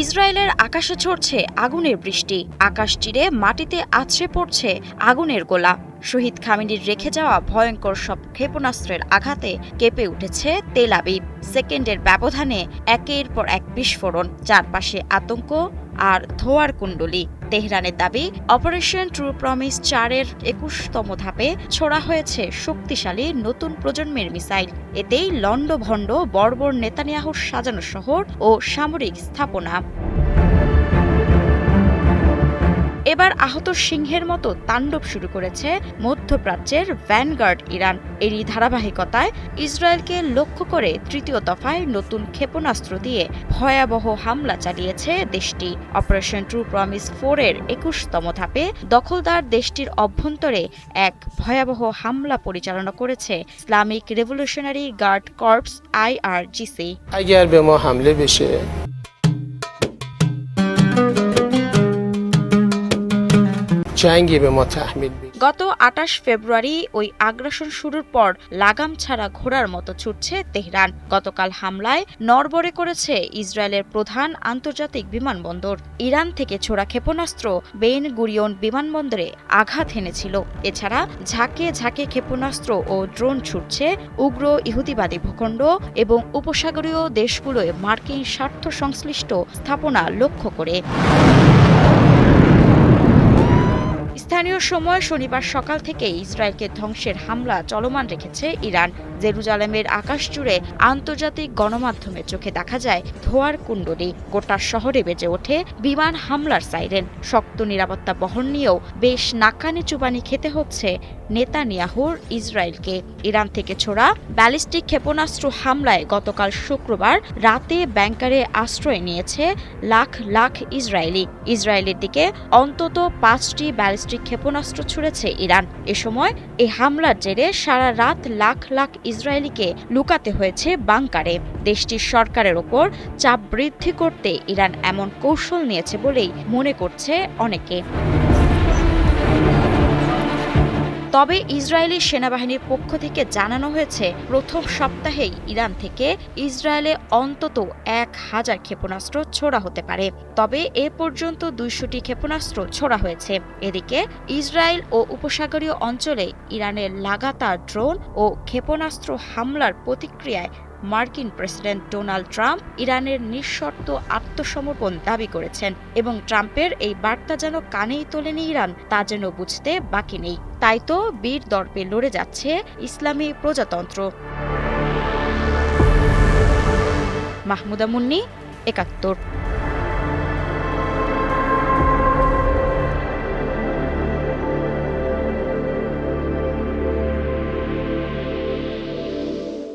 ইসরায়েলের আকাশে ঝরছে আগুনের বৃষ্টি, আকাশ চিরে মাটিতে আছড়ে পড়ছে আগুনের গোলা। শহীদ খামেনির রেখে যাওয়া ভয়ঙ্কর সব ক্ষেপণাস্ত্রের আঘাতে কেঁপে উঠেছে তেল আবিব। সেকেন্ডের ব্যবধানে একের পর এক বিস্ফোরণ, চারপাশে আতঙ্ক আর ধোঁয়ার কুণ্ডলী। তেহরানের দাবি, অপারেশন ট্রু প্রমিস 4-এর 21তম ধাপে ছোড়া হয়েছে শক্তিশালী নতুন প্রজন্মের মিসাইল। এতেই লণ্ডভণ্ড বর্বর নেতানিয়াহুর সাজানো শহর ও সামরিক স্থাপনা। এবার আহত সিংহের মতো তাণ্ডব শুরু করেছে মধ্যপ্রাচ্যের ভ্যানগার্ড ইরান। এরই ধারাবাহিকতায় ইসরায়েলকে লক্ষ্য করে তৃতীয় দফায় নতুন ক্ষেপণাস্ত্র দিয়ে ভয়াবহ হামলা চালিয়েছে দেশটি। অপারেশন ট্রু প্রমিস 4-এর 21তম ধাপে দখলদার দেশটির অভ্যন্তরে এক ভয়াবহ হামলা পরিচালনা করেছে Islamic revolutionary guard corps IRGC। اگر به ما حمله بشه جنگی به ما تحمیل بگیره। গত ২৮ ফেব্রুয়ারি ওই আগ্রাসন শুরুর পর লাগাম ছাড়া ঘোড়ার মতো ছুটছে তেহরান। গতকাল হামলায় নড়বড়ে করেছে ইসরায়েলের প্রধান আন্তর্জাতিক বিমানবন্দর। ইরান থেকে ছোড়া ক্ষেপণাস্ত্র বেন গুরিয়ন বিমানবন্দরে আঘাত হেনেছিল। এছাড়া ঝাঁকে ঝাঁকে ক্ষেপণাস্ত্র ও ড্রোন ছুটছে উগ্র ইহুদিবাদী ভূখণ্ড এবং উপসাগরীয় দেশগুলোয় মার্কিন স্বার্থ সংশ্লিষ্ট স্থাপনা লক্ষ্য করে। স্থানীয় সময় শনিবার সকাল থেকে ইসরায়েলকে ধ্বংসের হামলা চলমান রেখেছে ইরান। জেরুজালেমের আকাশ জুড়ে আন্তর্জাতিক গণমাধ্যমের চোখে দেখা যায় ধোঁয়ার কুণ্ডলী। গোটা শহরে বেজে ওঠে বিমান হামলার সাইরেন। শক্ত নিরাপত্তা বহন নিয়েও বেশ নাকানি চুবানি খেতে হচ্ছে নেতানিয়াহুর ইসরায়েলকে। ইরান থেকে ছোড়া ব্যালিস্টিক ক্ষেপণাস্ত্র হামলায় গতকাল শুক্রবার রাতে ব্যাংকারে আশ্রয় নিয়েছে লাখ লাখ ইসরায়েলি। ইসরায়েলের দিকে অন্তত 5টি ব্যালিস্টিক ক্ষেপণাস্ত্র ছুড়েছে ইরান। এ সময় এই হামলার জেরে সারা রাত লাখ লাখ ইসরায়েলিকে লুকাতে হয়েছে বাংকারে। দেশটির সরকারের ওপর চাপ বৃদ্ধি করতে ইরান এমন কৌশল নিয়েছে বলেই মনে করছে অনেকে। তবে ইসরায়েলি সেনাবাহিনীর পক্ষ থেকে জানানো হয়েছে, প্রথম সপ্তাহেই ইরান থেকে ইসরায়েলে অন্তত 1000 ক্ষেপণাস্ত্র ছোড়া হতে পারে। তবে এ পর্যন্ত 200টি ক্ষেপণাস্ত্র ছোড়া হয়েছে। এদিকে ইসরায়েল ও উপসাগরীয় অঞ্চলে ইরানের লাগাতার ড্রোন ও ক্ষেপণাস্ত্র হামলার প্রতিক্রিয়ায় মার্কিন প্রেসিডেন্ট ডোনাল্ড ট্রাম্প ইরানের নিঃশর্ত আত্মসমর্পণ দাবি করেছেন এবং ট্রাম্পের এই বার্তা যেন কানেই তোলেনি ইরান তা যেন বুঝতে বাকি নেই। তাই তো বীর দর্পে লড়ে যাচ্ছে ইসলামী প্রজাতন্ত্র। মাহমুদা মুন্নি, ৭১।